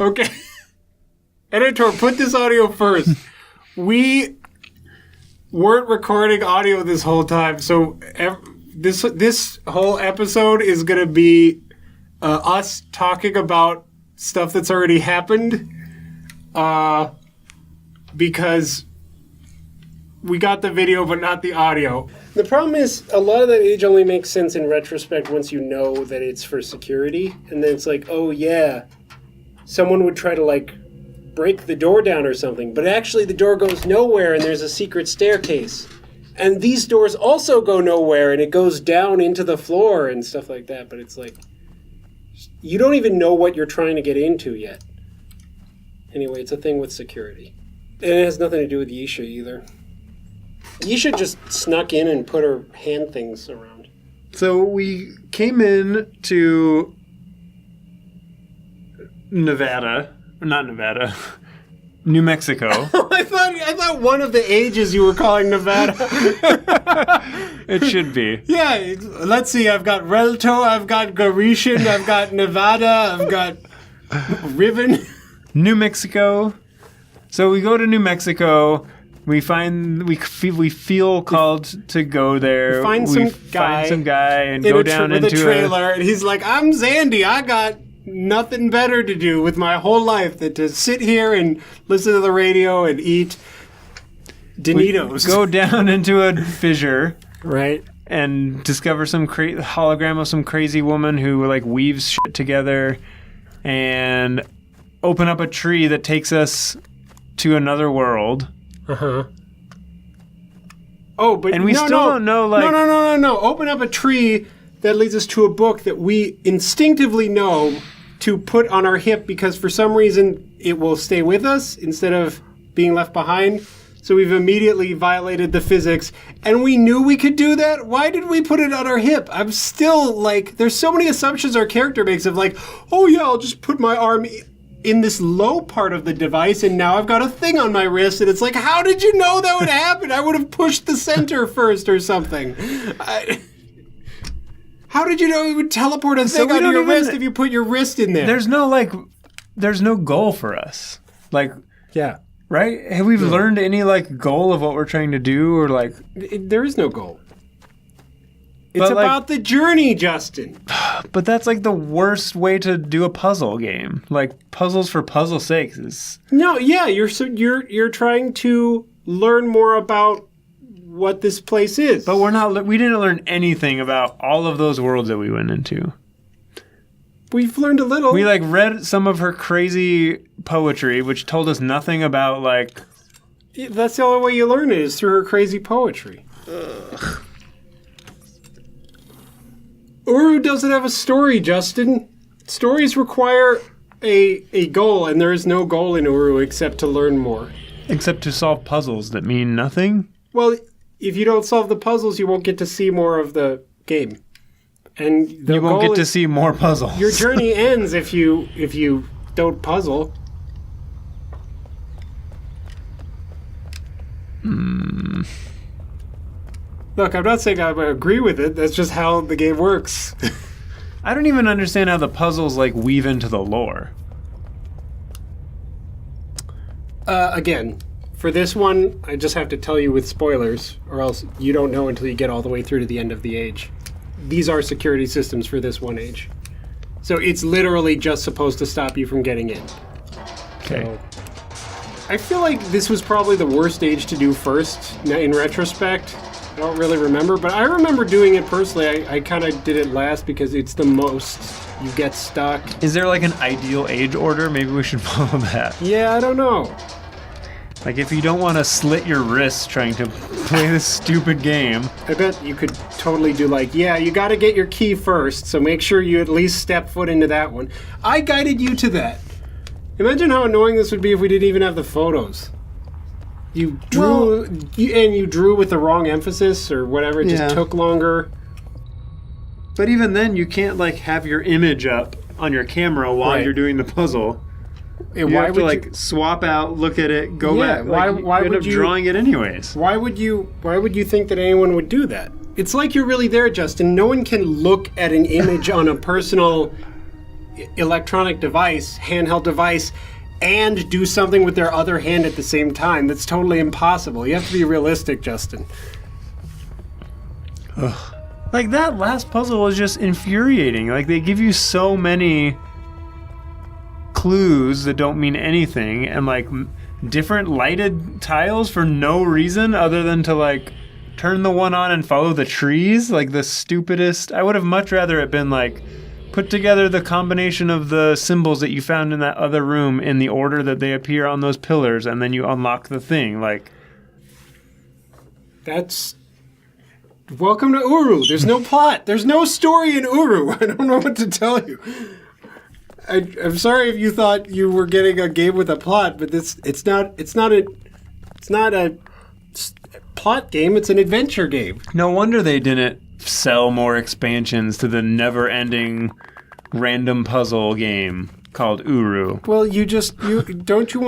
Okay. Editor, put this audio first. We weren't recording audio this whole time, so this whole episode is going to be us talking about stuff that's already happened, because we got the video but not the audio. The problem is a lot of that age only makes sense in retrospect once you know that it's for security, and then it's like, oh yeah, someone would try to like break the door down or something, but actually the door goes nowhere and there's a secret staircase. And these doors also go nowhere and it goes down into the floor and stuff like that, but it's like, you don't even know what you're trying to get into yet. Anyway, it's a thing with security. And it has nothing to do with Yisha either. Yisha just snuck in and put her hand things around. So we came in to New Mexico. I thought one of the ages you were calling Nevada. It should be. Yeah, let's see. I've got Relto, I've got Garishan, I've got Nevada, I've got Riven. New Mexico. So we go to New Mexico. We feel called to go there. Find some guy and go down into a trailer, and he's like, "I'm Zandy. I got nothing better to do with my whole life than to sit here and listen to the radio and eat Doritos." Go down into a fissure, right, and discover some hologram of some crazy woman who like weaves shit together, and open up a tree that takes us to another world. Uh-huh. Oh, but we still don't know, like... No. Open up a tree that leads us to a book that we instinctively know to put on our hip because for some reason it will stay with us instead of being left behind. So we've immediately violated the physics, and we knew we could do that. Why did we put it on our hip? I'm still, like... There's so many assumptions our character makes of, like, oh yeah, I'll just put my arm in this low part of the device, and now I've got a thing on my wrist, and it's like, how did you know that would happen? I would have pushed the center first or something. How did you know it would teleport a thing on your wrist if you put your wrist in there? There's no goal for us. Like, yeah. Right? Have we learned any, like, goal of what we're trying to do, or, like... There is no goal. It's about the journey, Justin. But that's like the worst way to do a puzzle game. Like puzzles for puzzle's sake is. No, yeah, you're trying to learn more about what this place is. But we didn't learn anything about all of those worlds that we went into. We've learned a little. We like read some of her crazy poetry, which told us nothing about like. That's the only way you learn it is through her crazy poetry. Ugh. URU doesn't have a story, Justin. Stories require a goal, and there is no goal in URU except to learn more. Except to solve puzzles that mean nothing? Well, if you don't solve the puzzles, you won't get to see more of the game. And you won't get to see more puzzles. Your journey ends if you don't puzzle. Look, I'm not saying I agree with it. That's just how the game works. I don't even understand how the puzzles like weave into the lore. Again, for this one, I just have to tell you with spoilers, or else you don't know until you get all the way through to the end of the age. These are security systems for this one age. So it's literally just supposed to stop you from getting in. Okay. So, I feel like this was probably the worst age to do first, in retrospect. I don't really remember, but I remember doing it personally. I kind of did it last because it's the most you get stuck. Is there like an ideal age order? Maybe we should follow that. Yeah, I don't know. Like if you don't want to slit your wrists trying to play this stupid game. I bet you could totally do like, yeah, you got to get your key first, so make sure you at least step foot into that one. I guided you to that. Imagine how annoying this would be if we didn't even have the photos. You drew, you drew with the wrong emphasis or whatever. It just took longer. But even then, you can't like have your image up on your camera while you're doing the puzzle. You have to like swap out, look at it, go back. Like, why would you drawing it anyways? Why would you think that anyone would do that? It's like you're really there, Justin. No one can look at an image on a personal electronic device, handheld device, and do something with their other hand at the same time. That's totally impossible. You have to be realistic, Justin. Ugh. Like, that last puzzle was just infuriating. Like, they give you so many clues that don't mean anything, and, like, different lighted tiles for no reason other than to, like, turn the one on and follow the trees. Like, the stupidest. I would have much rather it been, like, put together the combination of the symbols that you found in that other room in the order that they appear on those pillars, and then you unlock the thing. Like, that's... Welcome to URU. There's no plot. There's no story in URU. I don't know what to tell you. I'm sorry if you thought you were getting a game with a plot, but it's not a plot game. It's an adventure game. No wonder they didn't sell more expansions to the never-ending random puzzle game called URU. Well, don't you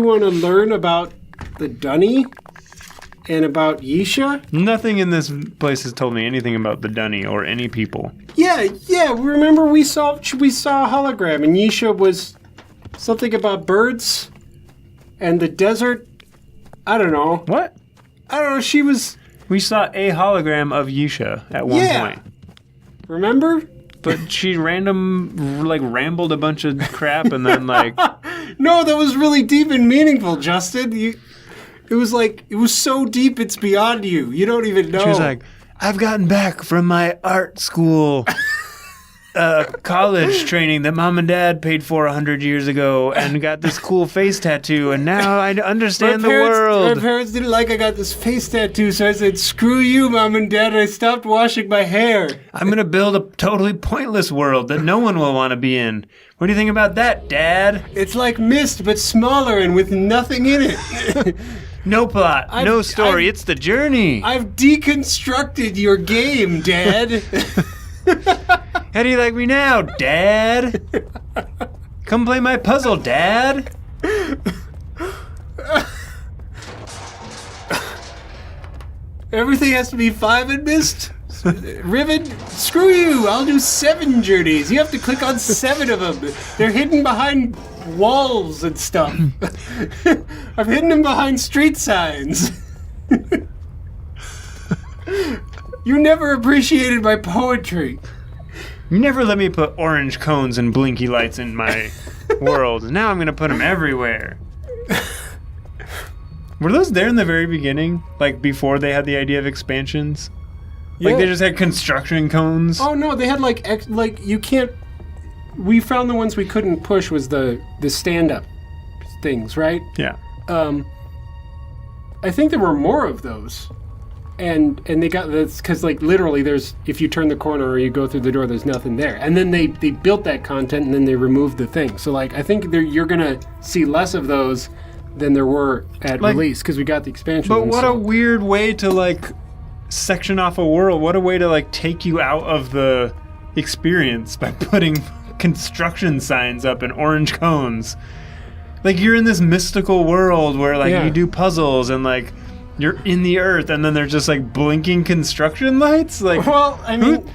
want to learn about the Dunny? And about Yisha? Nothing in this place has told me anything about the Dunny or any people. Yeah. Remember we saw a hologram, and Yisha was something about birds and the desert. I don't know. What? I don't know. She was. We saw a hologram of Yisha at one point. Remember? But she rambled a bunch of crap and then No, that was really deep and meaningful, Justin. It was so deep it's beyond you. You don't even know. She was like, I've gotten back from my art school college training that mom and dad paid for 100 years ago and got this cool face tattoo, and now I understand the world. My parents didn't like I got this face tattoo, so I said, screw you, mom and dad, and I stopped washing my hair. I'm going to build a totally pointless world that no one will want to be in. What do you think about that, Dad? It's like Myst, but smaller and with nothing in it. No plot, no story, it's the journey. I've deconstructed your game, Dad. How do you like me now, Dad? Come play my puzzle, Dad. Everything has to be 5 in Myst? Riven, screw you, I'll do 7 journeys. You have to click on 7 of them. They're hidden behind walls and stuff. I've hidden them behind street signs. You never appreciated my poetry. You never let me put orange cones and blinky lights in my world. Now I'm going to put them everywhere. Were those there in the very beginning? Like before they had the idea of expansions? Like they just had construction cones? Oh no, they had you can't... We found the ones we couldn't push was the stand-up things, right? Yeah. I think there were more of those. And they got this because literally there's, if you turn the corner or you go through the door, there's nothing there. And then they built that content and then they removed the thing. So I think you're gonna see less of those than there were at release because we got the expansion. But what a weird way to section off a world. What a way to take you out of the experience by putting construction signs up and orange cones. You're in this mystical world where you do puzzles and you're in the earth and then there's just blinking construction lights. Well, I mean,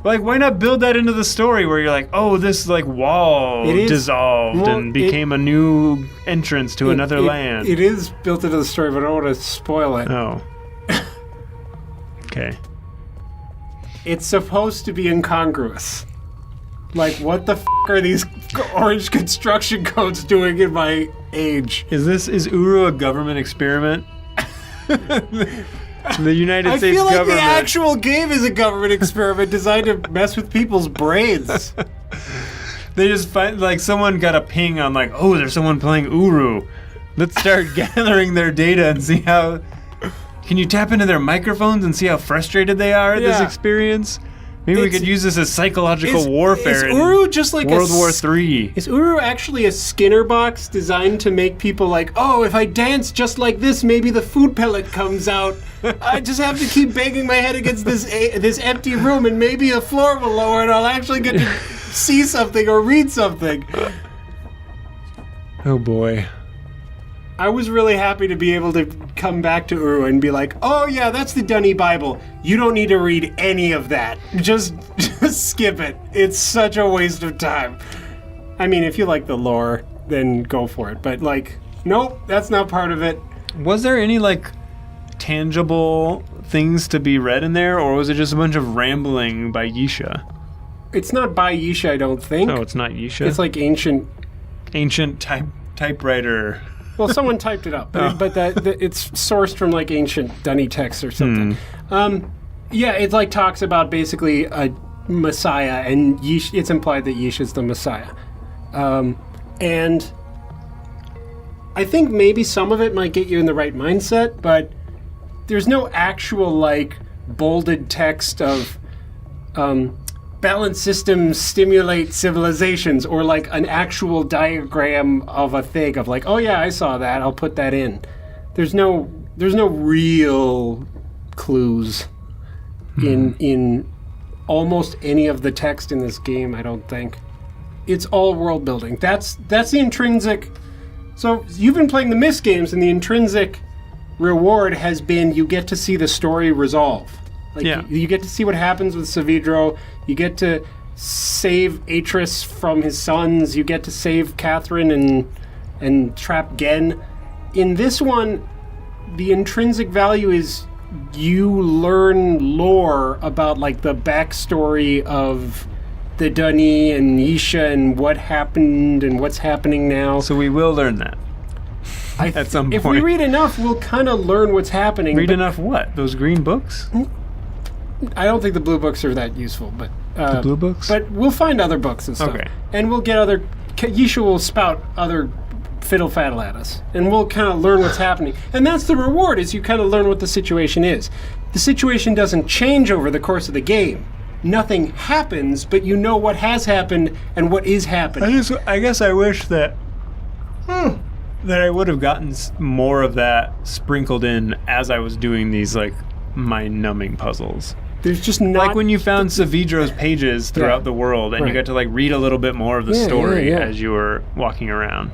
why not build that into the story where you're this wall dissolved and became a new entrance to another land. It is built into the story, but I don't want to spoil it. Oh. Okay. It's supposed to be incongruous. What the f*** are these orange construction codes doing in my age? Is URU a government experiment? The United States government. I feel the actual game is a government experiment designed to mess with people's brains. They just find, someone got a ping on, oh, there's someone playing URU. Let's start gathering their data and see how... Can you tap into their microphones and see how frustrated they are at this experience? Maybe we could use this as psychological warfare in URU just World War III. Is URU actually a Skinner box designed to make people oh, if I dance just like this, maybe the food pellet comes out. I just have to keep banging my head against this empty room and maybe a floor will lower and I'll actually get to see something or read something. Oh boy. I was really happy to be able to come back to URU and be oh yeah, that's the Dunny Bible. You don't need to read any of that. Just skip it. It's such a waste of time. I mean, if you like the lore, then go for it. But, like, nope, that's not part of it. Was there any, like, tangible things to be read in there, or was it just a bunch of rambling by Yisha? It's not by Yisha, I don't think. No, it's not Yisha. It's like ancient typewriter. Well, someone typed it up, but it's sourced from like ancient Dunny texts or something. Yeah, it like talks about basically a Messiah, and it's implied that Yisha's the Messiah. And I think maybe some of it might get you in the right mindset, but there's no actual like bolded text of balanced systems stimulate civilizations, or like an actual diagram of a thing of like, oh yeah, I saw that, I'll put that in. There's no real clues in almost any of the text in this game, I don't think. It's all world building. That's the intrinsic. So you've been playing the Myst games, and the intrinsic reward has been you get to see the story resolve. Like, you get to see what happens with Savidro. You get to save Atris from his sons. You get to save Catherine and trap Gen. In this one, the intrinsic value is you learn lore about like the backstory of the Dunny and Yisha and what happened and what's happening now. So we will learn that at some point. If we read enough, we'll kind of learn what's happening. Read enough what? Those green books? I don't think the blue books are that useful, but the blue books. But we'll find other books and stuff, and we'll get other. Yisha will spout other fiddle faddle at us, and we'll kind of learn what's happening. And that's the reward: is you kind of learn what the situation is. The situation doesn't change over the course of the game. Nothing happens, but you know what has happened and what is happening. I guess I wish that that I would have gotten more of that sprinkled in as I was doing these like mind-numbing puzzles. There's just not... Like when you found Savidro's pages throughout the world, and you got to like read a little bit more of the story as you were walking around.